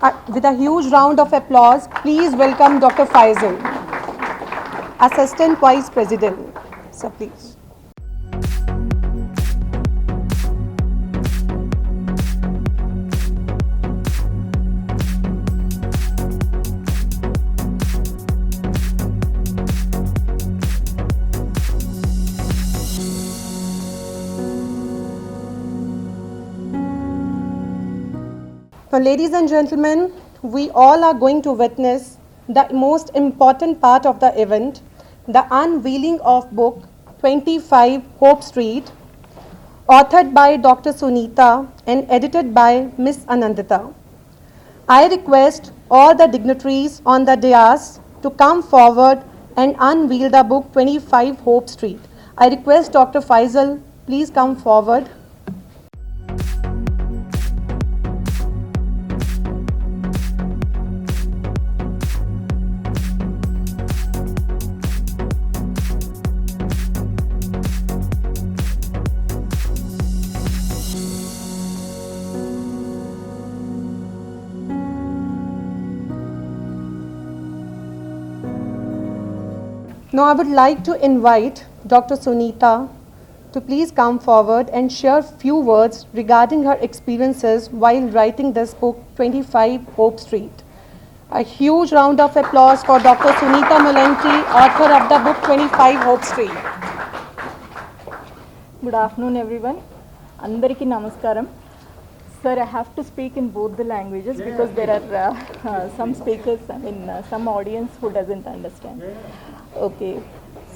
With a huge round of applause, please welcome Dr. Faisal, Assistant Vice President. So please. Now, ladies and gentlemen, we all are going to witness the most important part of the event, the unveiling of book 25 Hope Street, authored by Dr. Sunita and edited by Miss Anandita. I request all the dignitaries on the dais to come forward and unveil the book 25 Hope Street. I request Dr. Faisal, please come forward. Now I would like to invite Dr. Sunita to please come forward and share few words regarding her experiences while writing this book 25 Hope Street. A huge round of applause for Dr. Sunita Mullanty, author of the book 25 Hope Street. Good afternoon, everyone. Andariki namaskaram. Sir, I have to speak in both the languages because there are some speakers, some audience who doesn't understand. Okay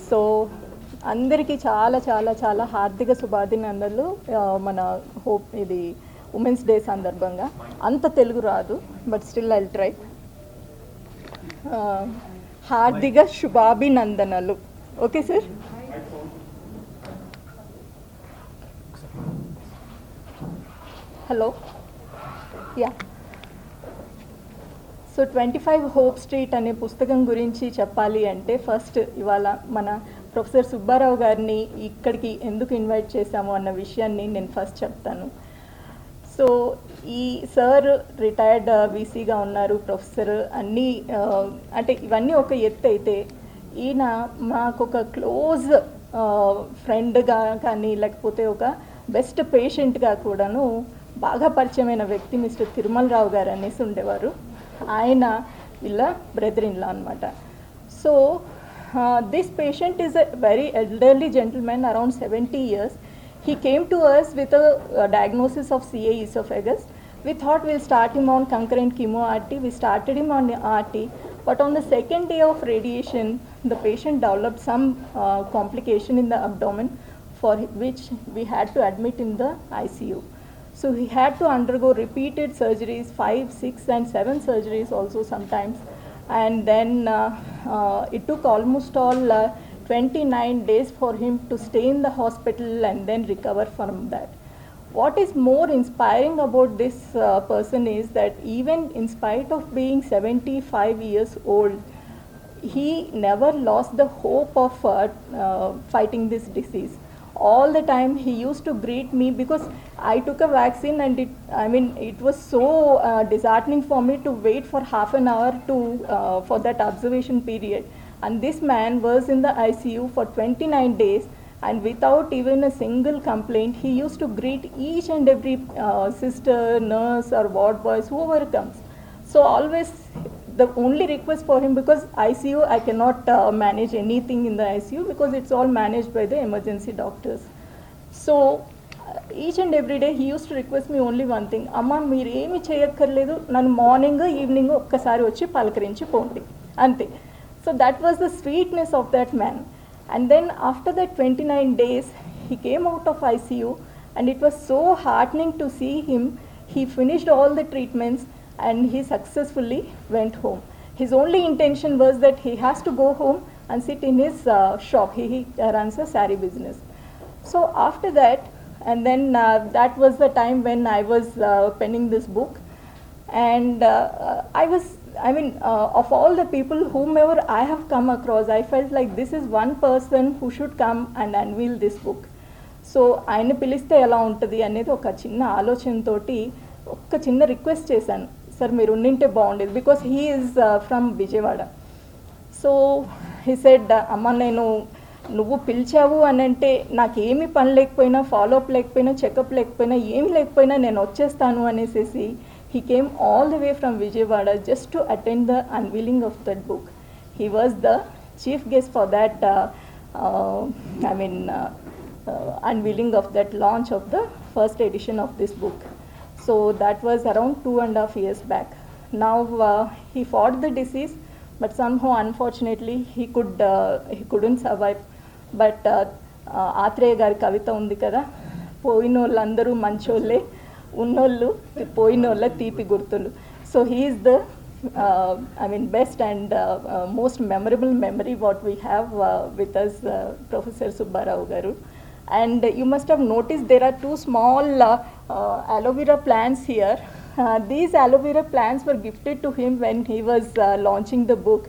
so అందరికీ చాలా చాలా చాలా హార్దిక శుభాభినందనలు మన hope ఇది women's day సందర్భంగా. అంత తెలుగు రాదు బట్ స్టిల్ ఐ ట్రై. హార్దిక శుభాభినందనలు. Okay sir. Hello yeah. So 25 hope street అనే పుస్తకం గురించి చెప్పాలి అంటే ఫస్ట్ ఇవాళ మన ప్రొఫెసర్ సుబ్బారావు గారిని ఇక్కడికి ఎందుకు ఇన్వైట్ చేశాము అన్న విషయాన్ని నేను ఫస్ట్ చెప్తాను. సో ఈ సార్ రిటైర్డ్ వీసీగా ఉన్నారు, ప్రొఫెసర్ అన్నీ అంటే ఇవన్నీ ఒక ఎత్తు అయితే ఈయన మాకు ఒక క్లోజ్ ఫ్రెండ్గా కానీ లేకపోతే ఒక బెస్ట్ పేషెంట్గా కూడాను బాగా పరిచయమైన వ్యక్తి మిస్టర్ తిరుమలరావు గారు అనేసి ఉండేవారు. ఆయన వీళ్ళ బ్రదర్ ఇన్ లా అనమాట. So this patient is a very elderly gentlemen around 70 years. He came to us with a diagnosis of CA esophagus. We thought we'll start him on concurrent chemo RT. We started him on RT, but on the second day of radiation, the patient developed some complication in the abdomen for which we had to admit in the ICU. So he had to undergo repeated surgeries, 5, 6 and 7 surgeries also sometimes. And then it took almost all 29 days for him to stay in the hospital and then recover from that. What is more inspiring about this person is that even in spite of being 75 years old, he never lost the hope of fighting this disease. All the time he used to greet me because I took a vaccine and it was so disheartening for me to wait for half an hour for that observation period. And this man was in the ICU for 29 days and without even a single complaint, he used to greet each and every sister, nurse or ward boys, whoever comes. So always the only request for him, because ICU I cannot manage anything in the ICU because it's all managed by the emergency doctors. So each and every day he used to request me only one thing, amma meer emi cheyakkarledu, nanu morning evening okkasari vachi palakarinchi pondi ante. So that was the sweetness of that man. And then after that 29 days he came out of ICU and it was so heartening to see him. He finished all the treatments and he successfully went home. His only intention was that he has to go home and sit in his shop. He runs a saree business. So after that, and then that was the time when I was penning this book. And of all the people whomever I have come across, I felt like this is one person who should come and unveil this book. So ఆయన పిలిస్తే ఎలా ఉంటుంది అనేది ఒక చిన్న ఆలోచనతోటి ఒక చిన్న రిక్వెస్ట్ చేశాను. సార్ మీరు ఉండింటే బాగుండేది, because he is from Vijayawada. So he said, అమ్మ నేను నువ్వు పిలిచావు అని అంటే నాకు ఏమి పని లేకపోయినా, ఫాలోఅప్ లేకపోయినా, చెకప్ లేకపోయినా, ఏమి లేకపోయినా నేను వచ్చేస్తాను అనేసి he came all the way from Vijayawada just to attend the unveiling of that book. He was the chief guest for that unveiling of that launch of the first edition of this book. So that was around 2.5 years back. Now he fought the disease, but somehow unfortunately he couldn't survive. But Athreya గారి కవిత ఉంది కదా, పోయినోళ్ళందరూ మంచోళ్ళే, ఉన్నోళ్ళు పోయినోళ్ళ తీపి గుర్తులు. So he is the best and most memorable memory what we have with us, Professor Subbarao garu. And you must have noticed there are two small aloe vera plants here. These aloe vera plants were gifted to him when he was launching the book,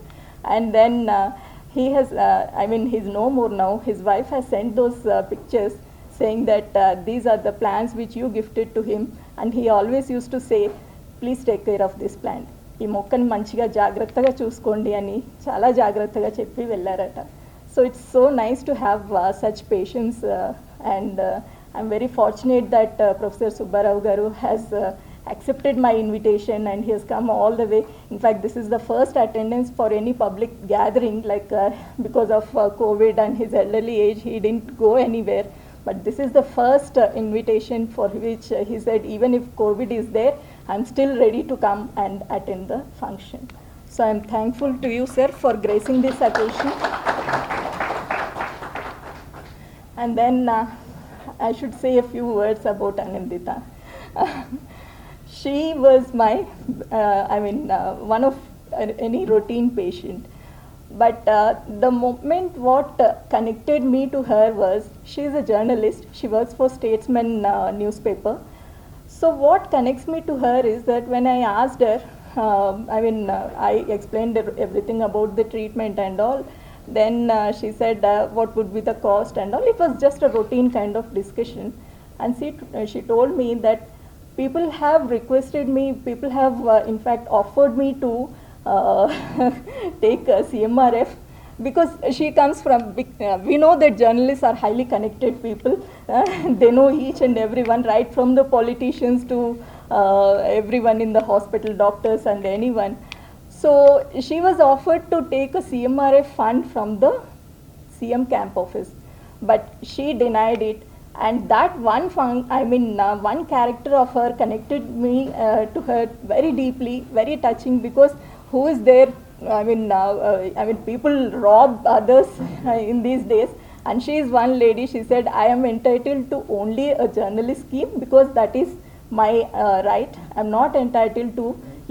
and then he has he's no more now. His wife has sent those pictures saying that these are the plants which you gifted to him, and he always used to say, please take care of this plant. ఈ మొక్కని మంచిగా జాగ్రత్తగా చూసుకోండి అని చాలా జాగ్రత్తగా చెప్పి వెళ్ళారట. So it's so nice to have such patience, and I'm very fortunate that professor Subbarao garu has accepted my invitation and he has come all the way. In fact, this is the first attendance for any public gathering, like because of COVID and his elderly age, he didn't go anywhere. But this is the first invitation for which he said, even if COVID is there, I'm still ready to come and attend the function. So I'm thankful to you, sir, for gracing this occasion. And then I should say a few words about Anindita. She was my, one of any routine patient. But the moment what connected me to her was, she is a journalist. She works for Statesman newspaper. So what connects me to her is that when I asked her, I explained everything about the treatment and all. Then she said, what would be the cost and all. It was just a routine kind of discussion. And she told me that people have requested me, people have in fact offered me to take CMRF, because she comes from we know that journalists are highly connected people. They know each and everyone, right from the politicians to everyone in the hospital, doctors and anyone. So she was offered to take a CMRF fund from the CM camp office, but she denied it. And that one character of her connected me to her very deeply, very touching, because who is there, people rob others in these days, and she is one lady. She said, I am entitled to only a journalist scheme because that is my right. I am not entitled to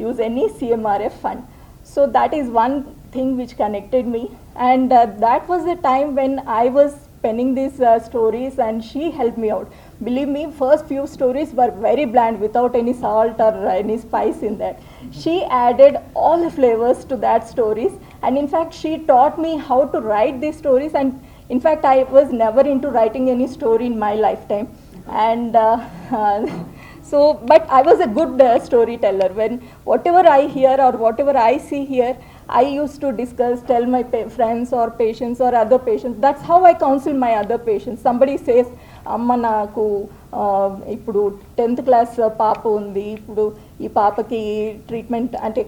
use any CMRF fund. So that is one thing which connected me, and that was the time when I was penning these stories and she helped me out. Believe me, first few stories were very bland without any salt or any spice in that. She added all the flavors to that stories, and in fact she taught me how to write these stories. And in fact I was never into writing any story in my lifetime, and so but I was a good storyteller. When whatever I hear or whatever I see here, I used to discuss, tell my friends or patients or other patients. That's how I counsel my other patients. Somebody says, Amma naku ఇప్పుడు 10th class పాప ఉంది, ఇప్పుడు ఈ పాపకి treatment అంటే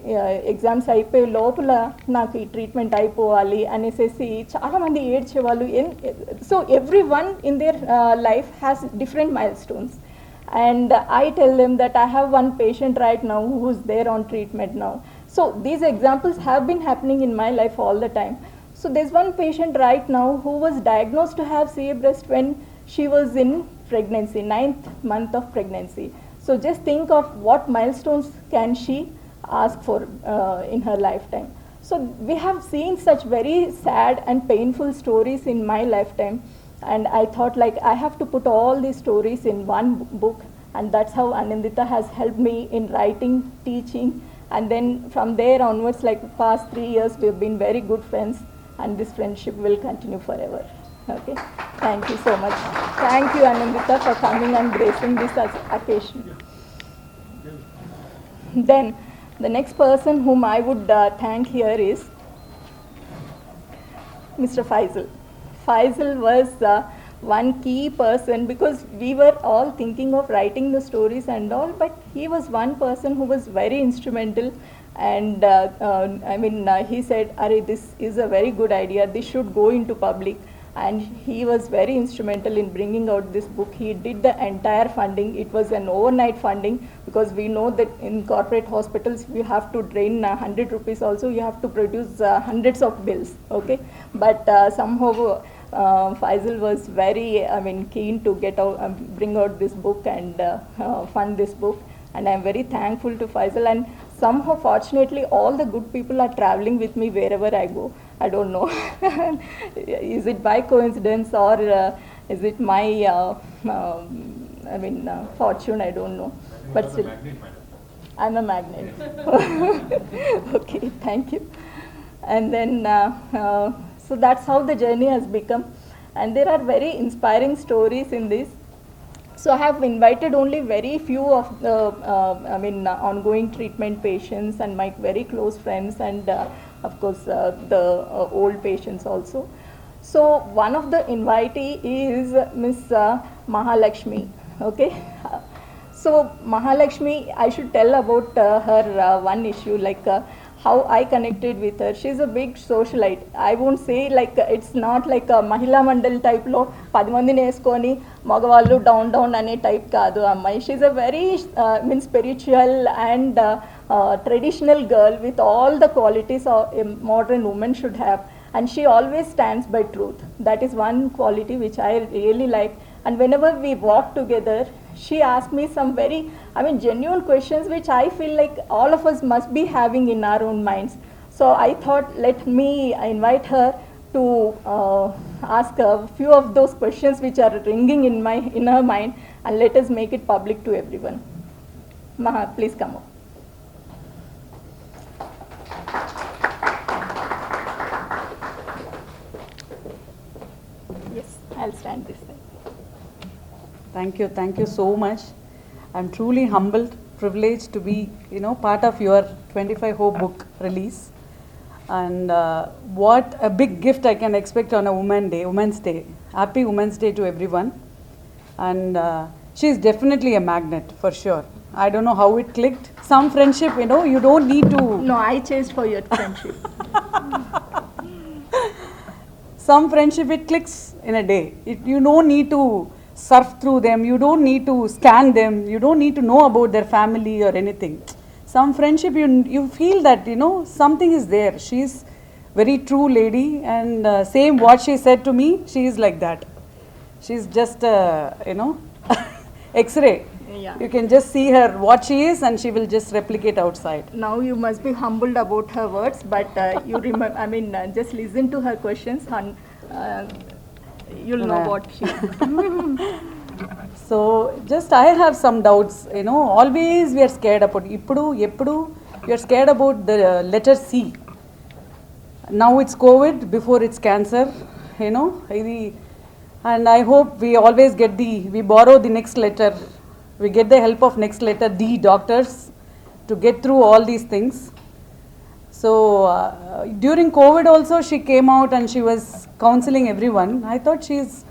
exams అయిపోయే లోపల నాకు ఈ ట్రీట్మెంట్ అయిపోవాలి అనేసి చాలామంది ఏడ్చేవాళ్ళు. So everyone in their life has different milestones. And I tell them that I have one patient right now who is there on treatment now. So these examples have been happening in my life all the time. So there's one patient right now who was diagnosed to have CA breast when she was in pregnancy, 9th month of pregnancy. So just think of what milestones can she ask for in her lifetime. So we have seen such very sad and painful stories in my lifetime. And I thought, like, I have to put all these stories in one book, and that's how Anindita has helped me in writing, teaching, and then from there onwards, like past 3 years, we've been very good friends, and this friendship will continue forever. Okay, thank you so much. Thank you, Anindita, for coming and gracing this occasion. Then The next person whom I would thank here is Mr. Faisal. Faisal was one key person because we were all thinking of writing the stories and all, but he was one person who was very instrumental. And he said, "Arey, this is a very good idea. This should go into public." And he was very instrumental in bringing out this book. He did the entire funding. It was an overnight funding because we know that in corporate hospitals you have to drain 100 rupees also, you have to produce hundreds of bills, okay? But somehow Faisal was very, keen to get out, bring out this book and fund this book. And I'm very thankful to Faisal. And somehow, fortunately, all the good people are traveling with me wherever I go. I don't know. Is it by coincidence or is it my, fortune? I don't know. But still, I'm a magnet. Okay, thank you. And then, so that's how the journey has become. And there are very inspiring stories in this. So I have invited only very few of the, ongoing treatment patients and my very close friends and of course the old patients also. So one of the invitee is Miss Mahalakshmi, okay. So Mahalakshmi, I should tell about her one issue, like how I connected with her. She's a big socialite. I won't say like it's not like a Mahila Mandal type lo 10 mandini eskoni magavallu down down ane type kaadu ammayi. She's a very spiritual and traditional girl with all the qualities a modern woman should have. And she always stands by truth. That is one quality which I really like. And whenever we walk together, she asked me some very, genuine questions which I feel like all of us must be having in our own minds. So I thought, let me invite her to ask a few of those questions which are ringing in her mind, and let us make it public to everyone. Maha, please come up. Yes, I'll stand this side. Thank you so much. I'm truly humbled, privileged to be, part of your 25 Hope book release. And what a big gift I can expect on a Women's Day. Happy Women's Day to everyone. And she's definitely a magnet, for sure. I don't know how it clicked. Some friendship, you don't need to... No, I chased for your friendship. Some friendship, it clicks in a day. You don't need to surf through them, you don't need to scan them, you don't need to know about their family or anything. Some friendship, you feel that, something is there. She's very true lady, and same what she said to me, she is like that. She's just, X-ray. Yeah. You can just see her what she is and she will just replicate outside. Now you must be humbled about her words, but you remember, just listen to her questions and you'll know what she So just I have some doubts, always we are scared about, eppudu we are scared about the letter C. Now it's COVID, before it's cancer, and I hope we always we borrow the next letter, we get the help of next letter, the doctors, to get through all these things. So during COVID also she came out and she was counseling everyone. I thought she's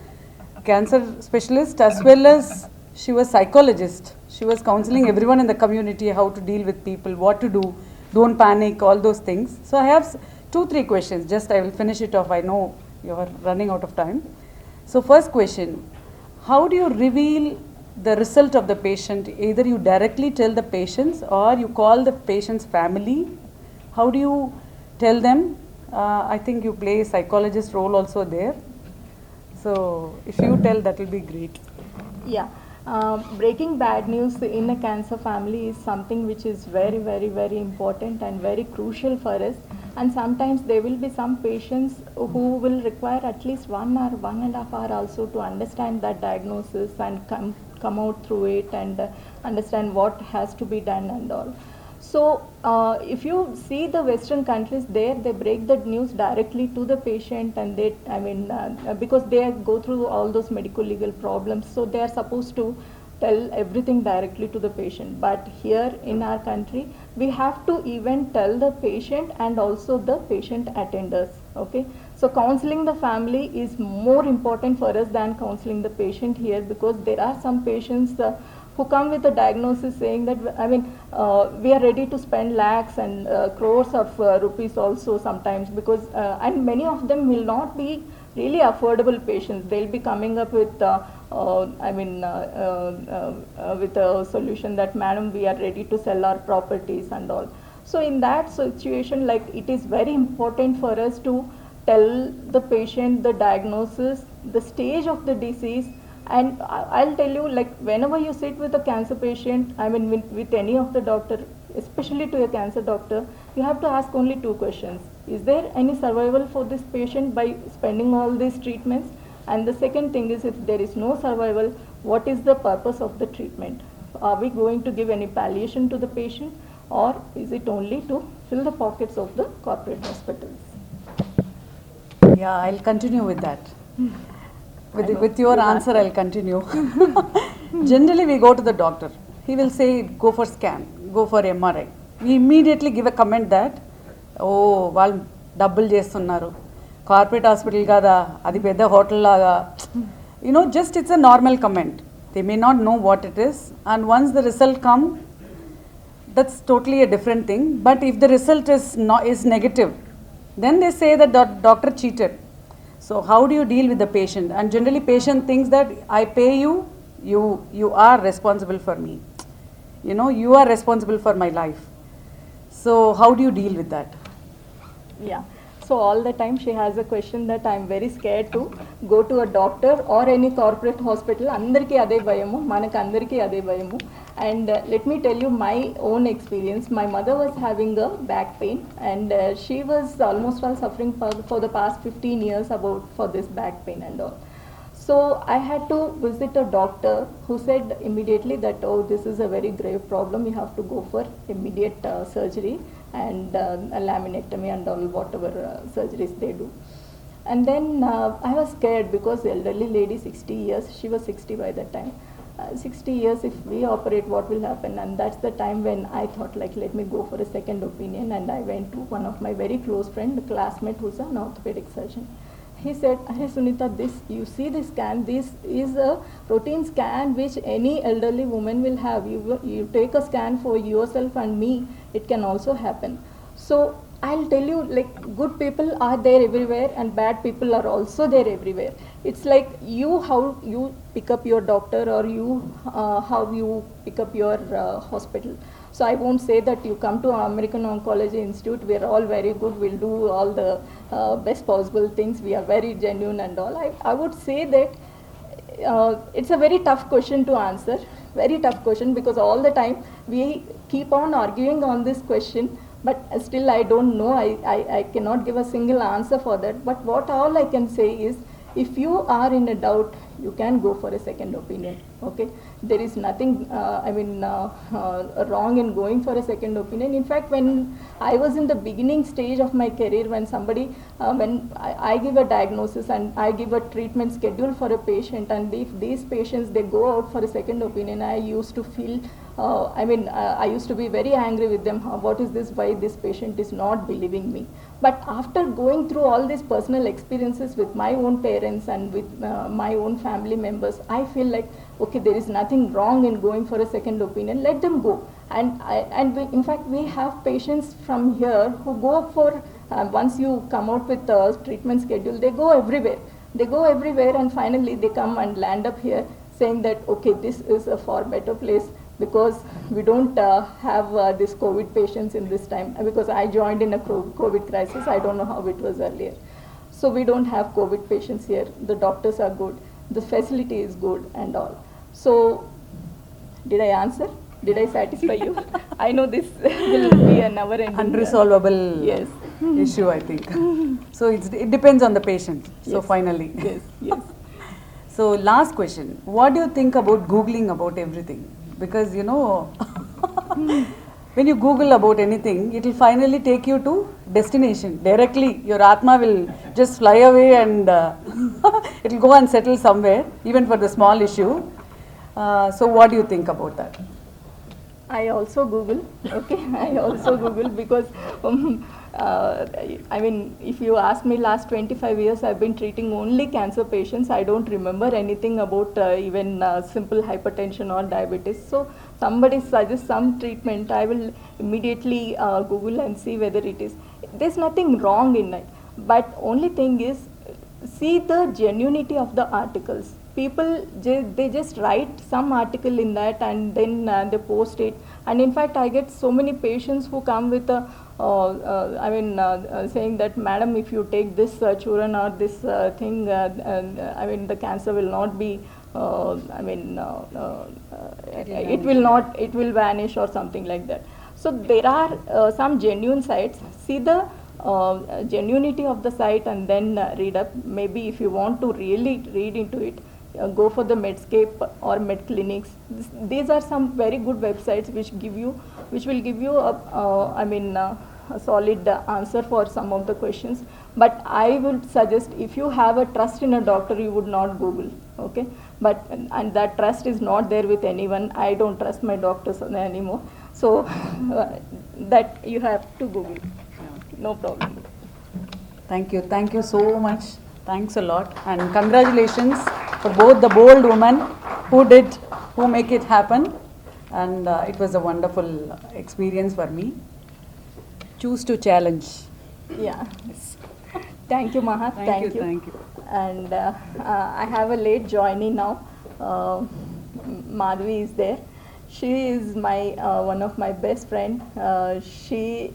cancer specialist as well as she was psychologist. She was counseling everyone in the community how to deal with people, what to do, don't panic, all those things. So I have 2-3 questions, just I will finish it off. I know you are running out of time. So first question, how do you reveal the result of the patient? Either you directly tell the patients or you call the patient's family. How do you tell them? I think you play a psychologist role also there. So if you tell, that will be great. Yeah. Breaking bad news in a cancer family is something which is very, very, very important and very crucial for us. And sometimes there will be some patients who will require at least 1 or 1.5 hours also to understand that diagnosis and come out through it and understand what has to be done and all. So if you see the Western countries, they break the news directly to the patient, and because they go through all those medical legal problems, so they are supposed to tell everything directly to the patient. But here in our country, we have to even tell the patient and also the patient attenders. Okay, so counseling the family is more important for us than counseling the patient here, because there are some patients who come with a diagnosis saying that, we are ready to spend lakhs and crores of rupees also sometimes, because and many of them will not be really affordable patients. They'll be coming up with with a solution that, madam, we are ready to sell our properties and all. So in that situation, like, it is very important for us to tell the patient the diagnosis, the stage of the disease. And I'll tell you, like, whenever you sit with a cancer patient, with any of the doctor, especially to a cancer doctor, you have to ask only two questions. Is there any survival for this patient by spending all these treatments? And the second thing is, if there is no survival, what is the purpose of the treatment? Are we going to give any palliation to the patient, or is it only to fill the pockets of the corporate hospitals? Yeah, I'll continue with that. I know. With your You answer, asked. I'll continue. Generally, we go to the doctor. He will say, go for scan, go for MRI. We immediately give a comment that, oh, వాళ్ళు డబ్బులు చేస్తున్నారు, corporate hospital కదా, అది పెద్ద hotel లాగా. Just it's a normal comment. They may not know what it is. And once the result comes, that's totally a different thing. But if the result is negative, then they say that the doctor cheated. So how do you deal with the patient? And generally patient thinks that I pay you, you are responsible for me. You are responsible for my life. So how do you deal with that? Yeah. So all the time she has a question that I'm very scared to go to a doctor or any corporate hospital. Andarki ade bayamu, manaku andarki ade bayamu. And let me tell you my own experience. My mother was having a back pain, and she was almost all suffering for the past 15 years for this back pain and all. So I had to visit a doctor who said immediately that, oh, this is a very grave problem, you have to go for immediate surgery and a laminectomy and all, whatever surgeries they do. And then I was scared, because elderly lady, 60 years, she was 60 by that time. 60 years, if we operate, what will happen? And that's the time when I thought, like, let me go for a second opinion. And I went to one of my very close friend, a classmate who's an orthopedic surgeon. He said, hey Sunita, you see this scan, this is a routine scan which any elderly woman will have. You take a scan for yourself and me, it can also happen. So I'll tell you, like, good people are there everywhere and bad people are also there everywhere. It's like how you pick up your doctor, or how you pick up your hospital. So I won't say that you come to American Oncology Institute, we are all very good, we'll do all the best possible things, we are very genuine and all. I would say that it's a very tough question to answer, very tough question, because all the time we keep on arguing on this question, but still I don't know, I cannot give a single answer for that. But what all I can say is, if you are in a doubt, you can go for a second opinion. Okay, there is nothing wrong in going for a second opinion. In fact, when I was in the beginning stage of my career, when I give a diagnosis and I give a treatment schedule for a patient, and if these patients they go out for a second opinion, I used to feel I used to be very angry with them. What is this? Why this patient is not believing me? But after going through all these personal experiences with my own parents and with my own family members, I feel like, okay, there is nothing wrong in going for a second opinion. Let them go. And in fact, we have patients from here who go for, once you come out with a treatment schedule, they go everywhere. They go everywhere, and finally they come and land up here saying that, okay, this is a far better place, because we don't have this COVID patients in this time, because I joined in a COVID crisis. I don't know how it was earlier. So we don't have COVID patients here. The doctors are good. The facility is good and all. So did I answer? Did I satisfy you? I know this will be a never-ending Unresolvable Yes. issue, I think. So it depends on the patient. So Yes. finally. Yes. So last question. What do you think about Googling about everything? Because when you Google about anything, it will finally take you to destination directly. Your Atma will just fly away, and it will go and settle somewhere, even for the small issue. So what do you think about that? I also Google, okay, I also Google because, I mean, if you ask me, last 25 years I've been treating only cancer patients. I don't remember anything about even simple hypertension or diabetes. So somebody suggests some treatment, I will immediately Google and see whether it is. There's nothing wrong in it, but only thing is, see the genuinity of the articles. People they just write some article in that and then they post it. And in fact, I get so many patients who come with a saying that, madam, if you take this churn or this thing, I mean, the cancer will not be it will not, it will vanish or something like that. So there are some genuine sites. See the genuinity of the site and then read up. Maybe if you want to really read into it, go for the Medscape or MedClinics. These are some very good websites which will give you a solid answer for some of the questions. But I would suggest, if you have a trust in a doctor, you would not Google, okay? But and that trust is not there with anyone. I don't trust my doctors anymore. So that you have to Google. No problem. Thank you so much. Thanks a lot, and congratulations for both the bold women who make it happen, and it was a wonderful experience for me. Choose to challenge. Yeah. Thank you, Maha. Thank you. And I have a late joinee now. Madhvi is there. She is my one of my best friend. She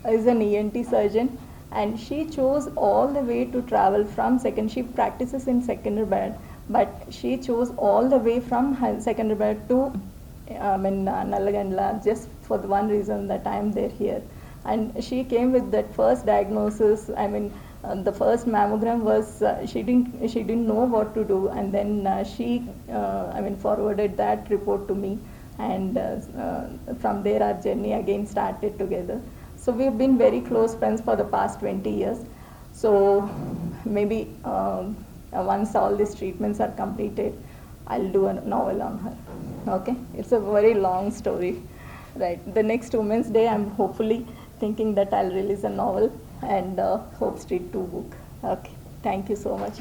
is an ENT surgeon, and she chose all the way to travel from second. She practices in Secunderabad, but she chose all the way from Secunderabad to Nallagandla, just for the one reason that I am there here. And she came with that first diagnosis. The first mammogram was she didn't know what to do, and then she forwarded that report to me, and from there our journey again started together. So we've been very close friends for the past 20 years. So maybe once all these treatments are completed, I'll do a novel on her. Okay, it's a very long story, right? The next Women's Day, I'm hopefully thinking that I'll release a novel and Hope Street 2 book. Okay, thank you so much.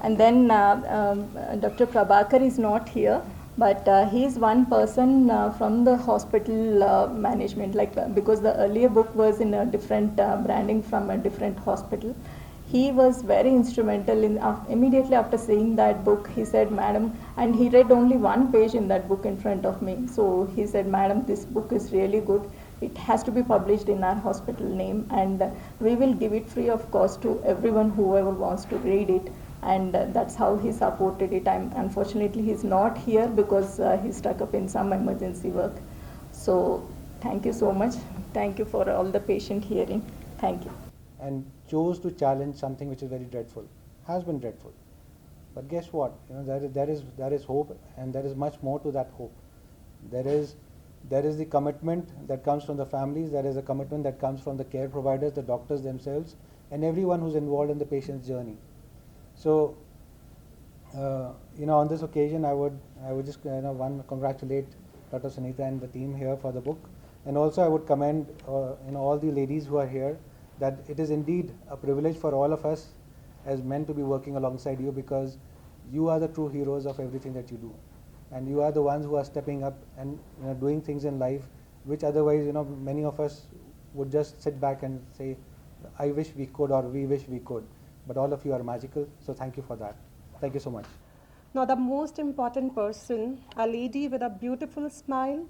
And then Dr. Prabhakar is not here, but he is one person from the hospital management, because the earlier book was in a different branding from a different hospital. He was very instrumental in immediately after seeing that book. He said, madam, and he read only one page in that book in front of me. So he said, madam, this book is really good. It has to be published in our hospital name, and we will give it free of cost to everyone whoever wants to read it. And that's how he supported it. Unfortunately, he's not here because he's stuck up in some emergency work. So thank you so much. Thank you for all the patient hearing. Thank you. And chose to challenge something which is very dreadful, has been dreadful. But guess what? There is hope, and there is much more to that hope. There is the commitment that comes from the families. There is a commitment that comes from the care providers, the doctors themselves, and everyone who's involved in the patient's journey. So, on this occasion, I would just congratulate Dr. Sunita and the team here for the book, and also I would commend all the ladies who are here, that it is indeed a privilege for all of us as men to be working alongside you, because you are the true heroes of everything that you do, and you are the ones who are stepping up and doing things in life which otherwise many of us would just sit back and say, I wish we could, or we wish we could. But all of you are magical, so thank you for that. Thank you so much. Now, the most important person, a lady with a beautiful smile,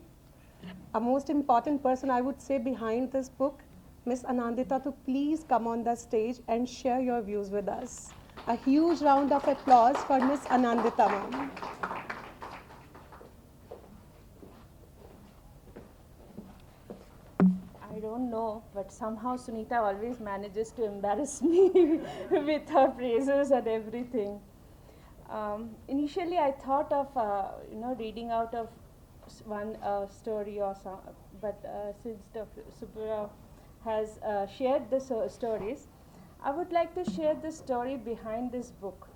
a most important person, I would say, behind this book, Miss Anandita, to please come on the stage and share your views with us. A huge round of applause for Miss Anandita, ma'am. I don't know, but somehow Sunita always manages to embarrass me with her praises and everything. Initially, I thought of reading out of one story or some, but since Dr. Subbarao has shared the stories, I would like to share the story behind this book.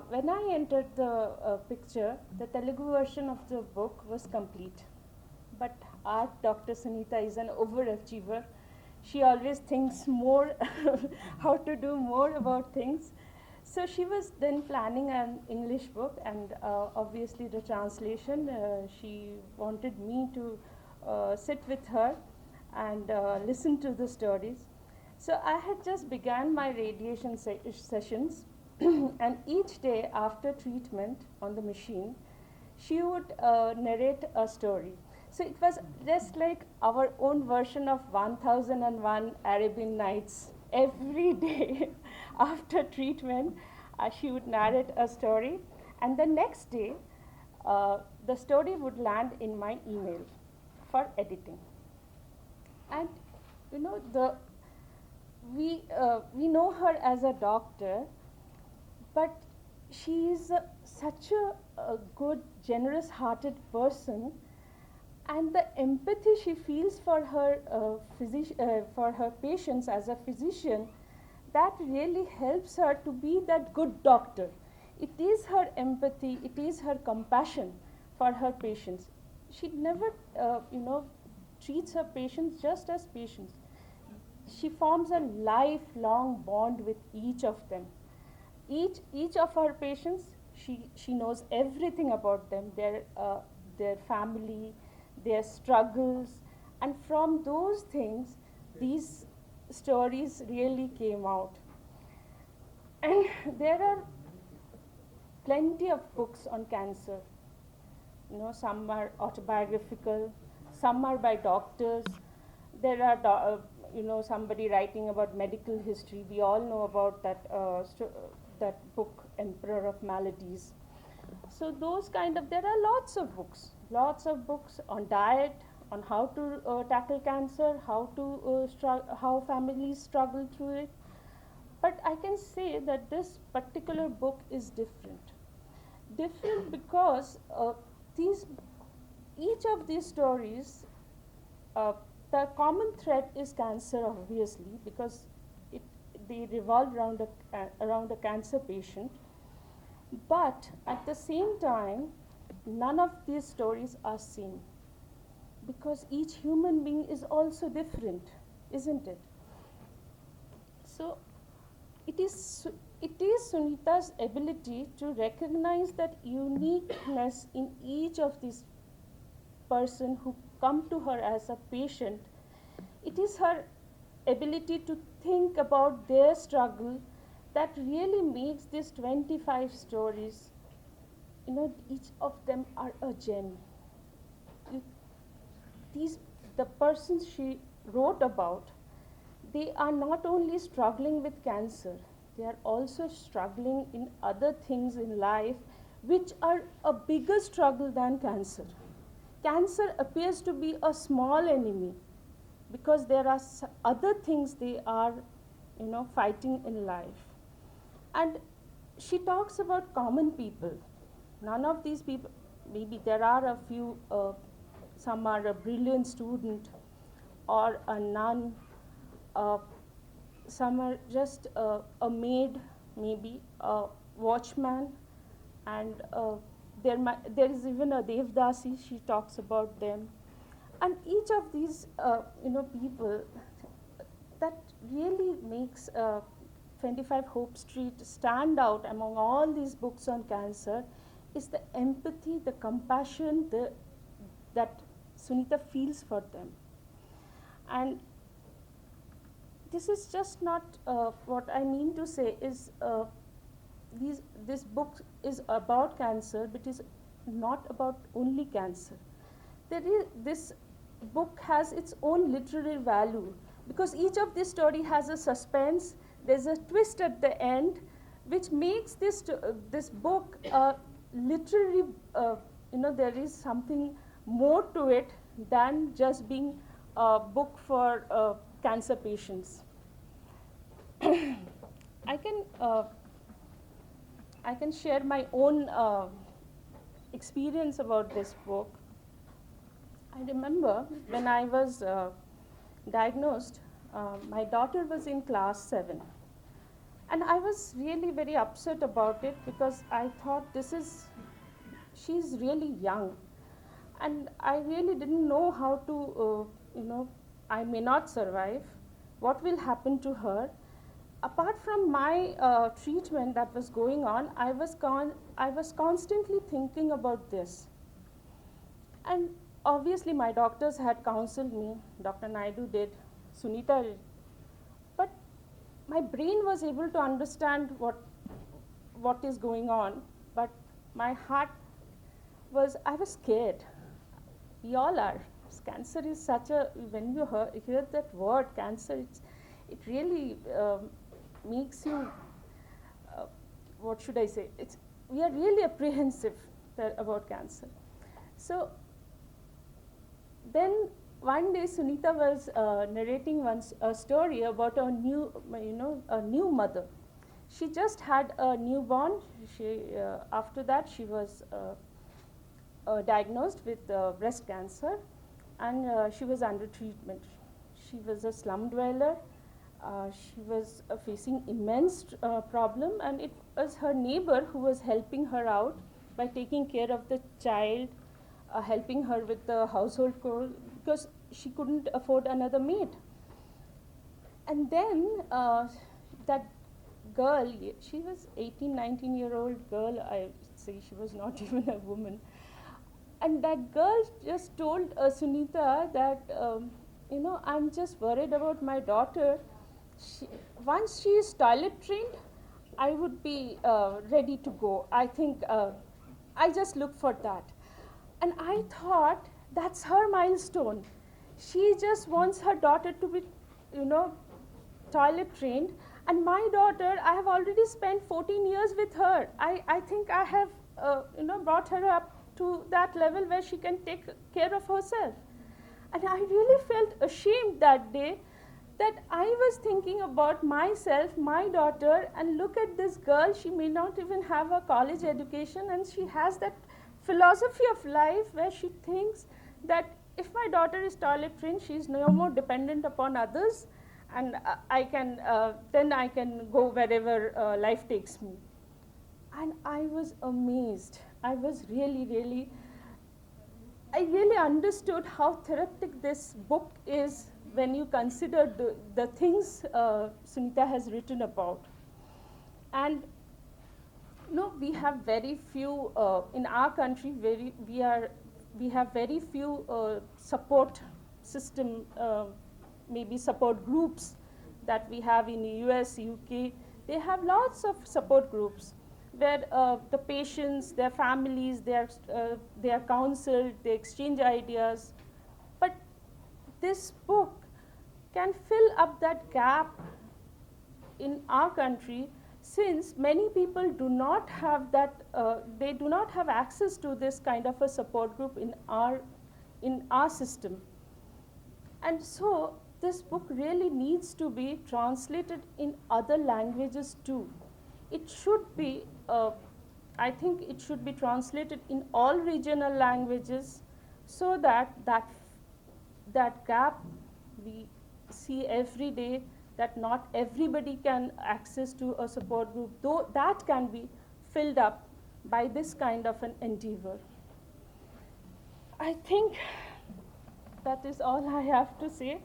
When I entered the picture, the Telugu version of the book was complete. But our Dr. Sunita is an overachiever. She always thinks more, how to do more about things. So she was then planning an English book, and obviously the translation. She wanted me to sit with her and listen to the stories. So I had just began my radiation sessions, and each day after treatment on the machine, she would narrate a story. So it was just like our own version of 1001 Arabian Nights. Every day after treatment, she would narrate a story, and the next day, the story would land in my email for editing. And you know, we know her as a doctor, but she is such a good, generous-hearted person, and the empathy she feels for her for her patients as a physician, that really helps her to be that good doctor. It is her empathy, it is her compassion for her patients. She never, treats her patients just as patients. She forms a lifelong bond with each of them. Each of her patients, she knows everything about them, their family, their struggles, and from those things, these stories really came out. And there are plenty of books on cancer. You know, some are autobiographical, some are by doctors. There are, somebody writing about medical history. We all know about that book, Emperor of Maladies. So those kind of, there are lots of books on diet, on how to tackle cancer, how families struggle through it. But I can say that this particular book is different. Different because each of these stories, the common thread is cancer, obviously, because they revolve around a cancer patient. But at the same time, none of these stories are same, because each human being is also different, isn't it? So it is Sunita's ability to recognize that uniqueness in each of these person who come to her as a patient. It is her ability to think about their struggle that really makes these 25 stories, each of them are a gem. The persons she wrote about, they are not only struggling with cancer, they are also struggling in other things in life which are a bigger struggle than cancer. Cancer appears to be a small enemy because there are other things they are, fighting in life. And she talks about common people. None of these people, maybe there are a few, some are a brilliant student or a nun, some are just a maid, maybe a watchman, and there is even a Devdasi. She talks about them, and each of these people, that really makes 25 Hope Street stand out among all these books on cancer is the empathy, the compassion that Sunita feels for them. And this is just not what I mean to say is this book is about cancer, but is not about only cancer. This book has its own literary value because each of this story has a suspense. There's a twist at the end, which makes this book literary. There is something more to it than just being a book for cancer patients. I can share my own experience about this book. I remember when I was diagnosed, my daughter was in class 7, And I was really very upset about it because I thought she's really young. And I really didn't know how to, I may not survive. What will happen to her? Apart from my treatment that was going on, I was constantly thinking about this. And obviously, my doctors had counseled me, Dr. Naidu did, Sunita did. But my brain was able to understand what is going on, but my heart I was scared. We all are. Cancer is such a, when you hear that word, cancer, it really makes you, what should I say? We are really apprehensive about cancer. So then one day Sunita was narrating a story about a new mother. She just had a newborn. After that she was diagnosed with breast cancer, and she was under treatment. She was a slum dweller. She was facing immense problem, and it was her neighbor who was helping her out by taking care of the child, helping her with the household chores, because she couldn't afford another maid. And then that girl, she was 18, 19-year-old girl, I would say she was not even a woman. And that girl just told Sunita that, I'm just worried about my daughter. Once she is toilet trained, I would be ready to go. I think I just look for that. And I thought that's her milestone. She just wants her daughter to be, toilet trained. And my daughter, I have already spent 14 years with her. I think I have, brought her up to that level where she can take care of herself. And I really felt ashamed that day that I was thinking about myself, my daughter, and look at this girl, she may not even have a college education, and she has that philosophy of life where she thinks that if my daughter is toilet trained, she is no more dependent upon others, and then I can go wherever life takes me. And I was amazed. I was really I really understood how therapeutic this book is when you consider the things Sunita has written about. And we have very few in our country. We have very few support system, maybe support groups that we have in the US, UK. They have lots of support groups where the patients, their families, they are counseled, they exchange ideas. But this book can fill up that gap in our country, since many people do not have that, they do not have access to this kind of a support group in our system. And so this book really needs to be translated in other languages too. It should be, I think it should be translated in all regional languages, so that gap we see every day, that not everybody can access to a support group, though that can be filled up by this kind of an endeavor. I think that is all I have to say.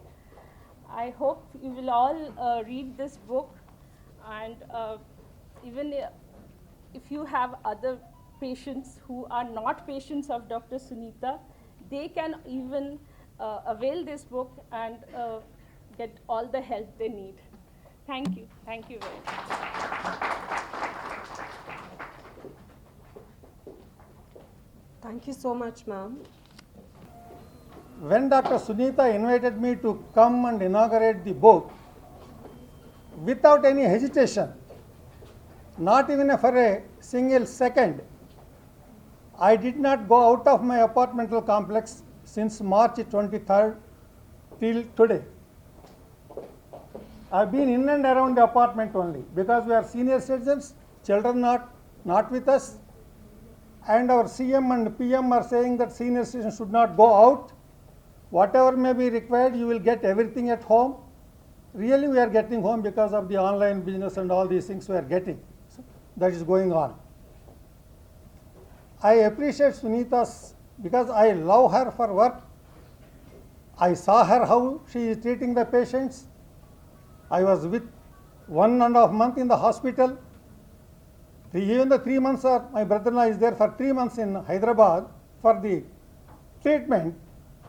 I hope you will all read this book, and even if you have other patients who are not patients of Dr. Sunita, they can even avail this book and get all the help they need. Thank you. Thank you very much. Thank you so much, ma'am. When Dr. Sunita invited me to come and inaugurate the book, without any hesitation, not even for a single second, I did not go out of my apartmental complex since March 23rd till today. I've been in and around the apartment only, because we are senior citizens, children not with us, and our CM and PM are saying that senior citizens should not go out. Whatever may be required, you will get everything at home. really we are getting home because of the online business and all these things we are getting. So that is going on. I appreciate Sunita's because I love her for work. I saw her how she is treating the patients. I was with 1.5 months in the hospital. Even the 3 months are, my brother-in-law is there for 3 months in Hyderabad for the treatment,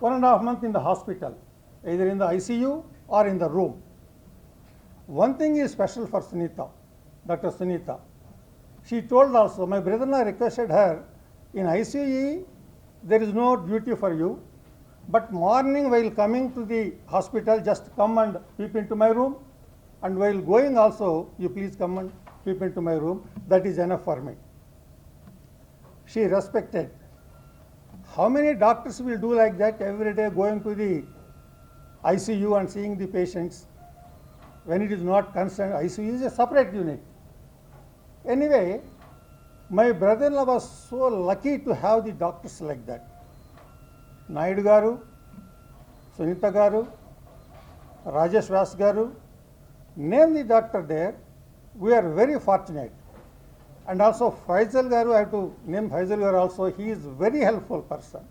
1.5 months in the hospital, either in the ICU or in the room. One thing is special for Sunita, Dr. Sunita. She told also, my brother-in-law requested her, in ICU there is no duty for you, but morning while coming to the hospital just come and peep into my room, and while going also you please come and peep into my room, that is enough for me. She respected. How many doctors will do like that every day, going to the ICU and seeing the patients when it is not concerned? ICU is a separate unit. Anyway, my brother-in-law was so lucky to have the doctors like that. Naidu garu, Sunita garu, Rajesh Vyas garu, name the doctor there. We are very fortunate. And also Faisal garu, I have to name Faisal garu also. He is very helpful person.